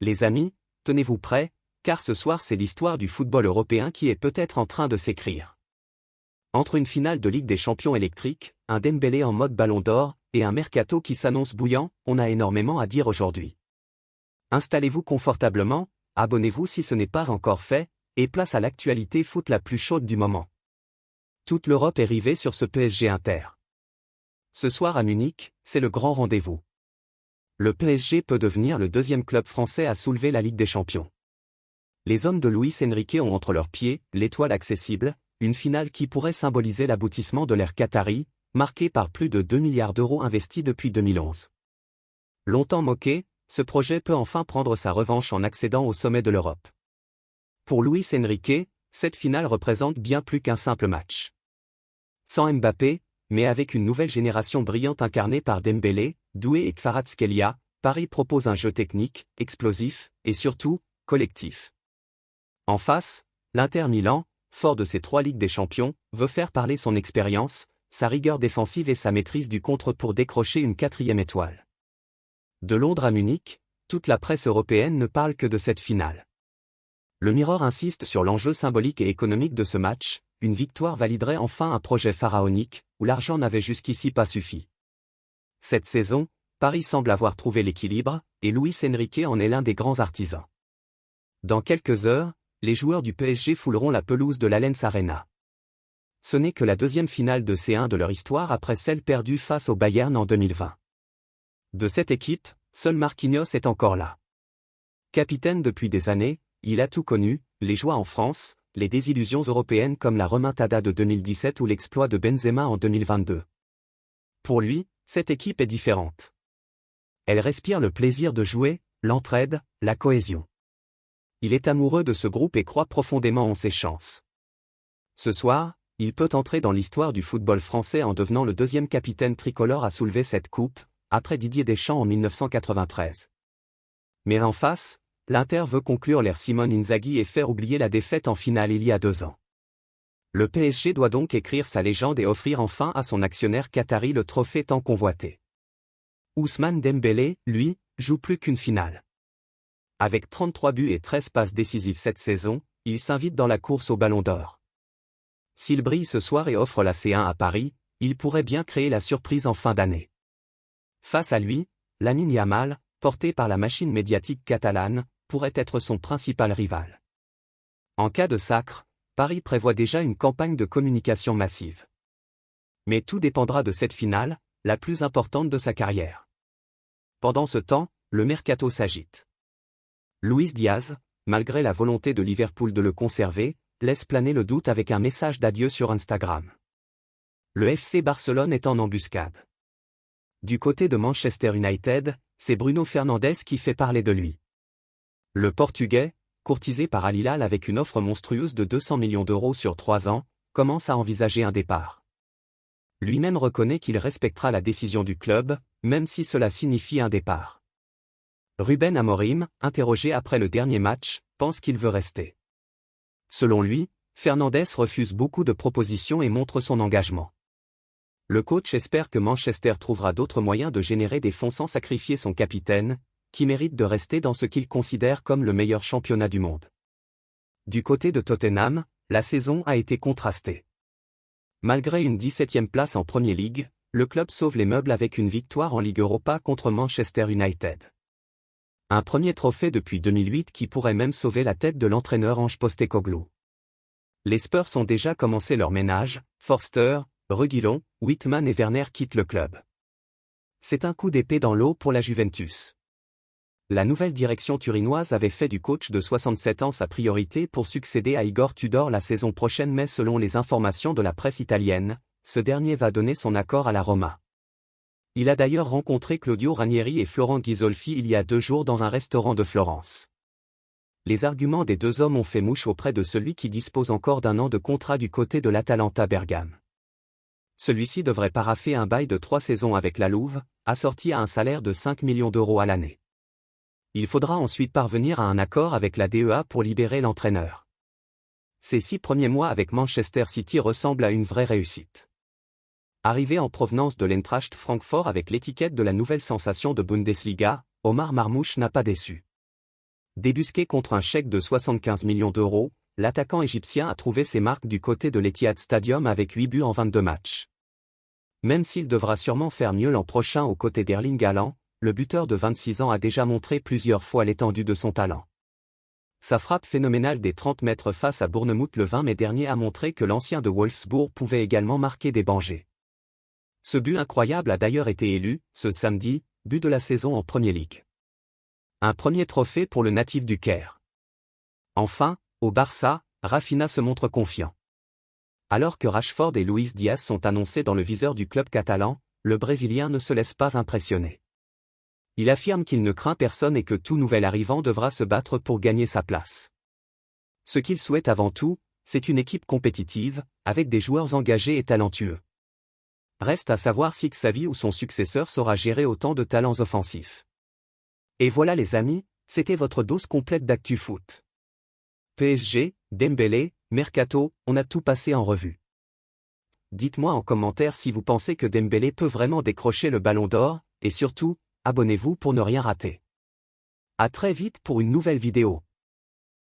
Les amis, tenez-vous prêts, car ce soir c'est l'histoire du football européen qui est peut-être en train de s'écrire. Entre une finale de Ligue des Champions électrique, un Dembélé en mode Ballon d'Or, et un mercato qui s'annonce bouillant, on a énormément à dire aujourd'hui. Installez-vous confortablement, abonnez-vous si ce n'est pas encore fait, et place à l'actualité foot la plus chaude du moment. Toute l'Europe est rivée sur ce PSG Inter. Ce soir à Munich, c'est le grand rendez-vous. Le PSG peut devenir le deuxième club français à soulever la Ligue des Champions. Les hommes de Luis Enrique ont entre leurs pieds l'étoile accessible, une finale qui pourrait symboliser l'aboutissement de l'ère qatari, marquée par plus de 2 milliards d'euros investis depuis 2011. Longtemps moqué, ce projet peut enfin prendre sa revanche en accédant au sommet de l'Europe. Pour Luis Enrique, cette finale représente bien plus qu'un simple match. Sans Mbappé, mais avec une nouvelle génération brillante incarnée par Dembélé, Doué et Kvaratskhelia, Paris propose un jeu technique, explosif, et surtout, collectif. En face, l'Inter Milan, fort de ses 3 Ligues des Champions, veut faire parler son expérience, sa rigueur défensive et sa maîtrise du contre pour décrocher une 4e étoile. De Londres à Munich, toute la presse européenne ne parle que de cette finale. Le Mirror insiste sur l'enjeu symbolique et économique de ce match, une victoire validerait enfin un projet pharaonique, où l'argent n'avait jusqu'ici pas suffi. Cette saison, Paris semble avoir trouvé l'équilibre, et Luis Enrique en est l'un des grands artisans. Dans quelques heures, les joueurs du PSG fouleront la pelouse de l'Allianz Arena. Ce n'est que la 2e finale de C1 de leur histoire après celle perdue face au Bayern en 2020. De cette équipe, seul Marquinhos est encore là. Capitaine depuis des années, il a tout connu, les joies en France, les désillusions européennes comme la remontada de 2017 ou l'exploit de Benzema en 2022. Pour lui, cette équipe est différente. Elle respire le plaisir de jouer, l'entraide, la cohésion. Il est amoureux de ce groupe et croit profondément en ses chances. Ce soir, il peut entrer dans l'histoire du football français en devenant le 2e capitaine tricolore à soulever cette coupe, après Didier Deschamps en 1993. Mais en face, l'Inter veut conclure l'ère Simone Inzaghi et faire oublier la défaite en finale il y a 2 ans. Le PSG doit donc écrire sa légende et offrir enfin à son actionnaire qatari le trophée tant convoité. Ousmane Dembélé, lui, joue plus qu'une finale. Avec 33 buts et 13 passes décisives cette saison, il s'invite dans la course au Ballon d'Or. S'il brille ce soir et offre la C1 à Paris, il pourrait bien créer la surprise en fin d'année. Face à lui, Lamine Yamal, porté par la machine médiatique catalane, pourrait être son principal rival. En cas de sacre, Paris prévoit déjà une campagne de communication massive. Mais tout dépendra de cette finale, la plus importante de sa carrière. Pendant ce temps, le mercato s'agite. Luis Diaz, malgré la volonté de Liverpool de le conserver, laisse planer le doute avec un message d'adieu sur Instagram. Le FC Barcelone est en embuscade. Du côté de Manchester United, c'est Bruno Fernandes qui fait parler de lui. Le Portugais, courtisé par Al Hilal avec une offre monstrueuse de 200 millions d'euros sur 3 ans, commence à envisager un départ. Lui-même reconnaît qu'il respectera la décision du club, même si cela signifie un départ. Ruben Amorim, interrogé après le dernier match, pense qu'il veut rester. Selon lui, Fernandes refuse beaucoup de propositions et montre son engagement. Le coach espère que Manchester trouvera d'autres moyens de générer des fonds sans sacrifier son capitaine, qui mérite de rester dans ce qu'il considère comme le meilleur championnat du monde. Du côté de Tottenham, la saison a été contrastée. Malgré une 17e place en Premier League, le club sauve les meubles avec une victoire en Ligue Europa contre Manchester United. Un premier trophée depuis 2008 qui pourrait même sauver la tête de l'entraîneur Ange Postecoglou. Les Spurs ont déjà commencé leur ménage, Forster, Reguilon, Whitman et Werner quittent le club. C'est un coup d'épée dans l'eau pour la Juventus. La nouvelle direction turinoise avait fait du coach de 67 ans sa priorité pour succéder à Igor Tudor la saison prochaine, mais selon les informations de la presse italienne, ce dernier va donner son accord à la Roma. Il a d'ailleurs rencontré Claudio Ranieri et Florent Ghisolfi il y a 2 jours dans un restaurant de Florence. Les arguments des 2 hommes ont fait mouche auprès de celui qui dispose encore d'1 an de contrat du côté de l'Atalanta Bergame. Celui-ci devrait paraffer un bail de 3 saisons avec la Louve, assorti à un salaire de 5 millions d'euros à l'année. Il faudra ensuite parvenir à un accord avec la DEA pour libérer l'entraîneur. Ses 6 premiers mois avec Manchester City ressemblent à une vraie réussite. Arrivé en provenance de l'Eintracht Francfort avec l'étiquette de la nouvelle sensation de Bundesliga, Omar Marmouche n'a pas déçu. Débusqué contre un chèque de 75 millions d'euros, l'attaquant égyptien a trouvé ses marques du côté de l'Etihad Stadium avec 8 buts en 22 matchs. Même s'il devra sûrement faire mieux l'an prochain aux côtés d'Erling Haaland, le buteur de 26 ans a déjà montré plusieurs fois l'étendue de son talent. Sa frappe phénoménale des 30 mètres face à Bournemouth le 20 mai dernier a montré que l'ancien de Wolfsburg pouvait également marquer des bangers. Ce but incroyable a d'ailleurs été élu, ce samedi, but de la saison en Premier League. Un premier trophée pour le natif du Caire. Enfin, au Barça, Raphinha se montre confiant. Alors que Rashford et Luis Diaz sont annoncés dans le viseur du club catalan, le Brésilien ne se laisse pas impressionner. Il affirme qu'il ne craint personne et que tout nouvel arrivant devra se battre pour gagner sa place. Ce qu'il souhaite avant tout, c'est une équipe compétitive, avec des joueurs engagés et talentueux. Reste à savoir si Xavi ou son successeur saura gérer autant de talents offensifs. Et voilà les amis, c'était votre dose complète d'actu foot. PSG, Dembélé, Mercato, on a tout passé en revue. Dites-moi en commentaire si vous pensez que Dembélé peut vraiment décrocher le ballon d'or, et surtout, abonnez-vous pour ne rien rater. À très vite pour une nouvelle vidéo.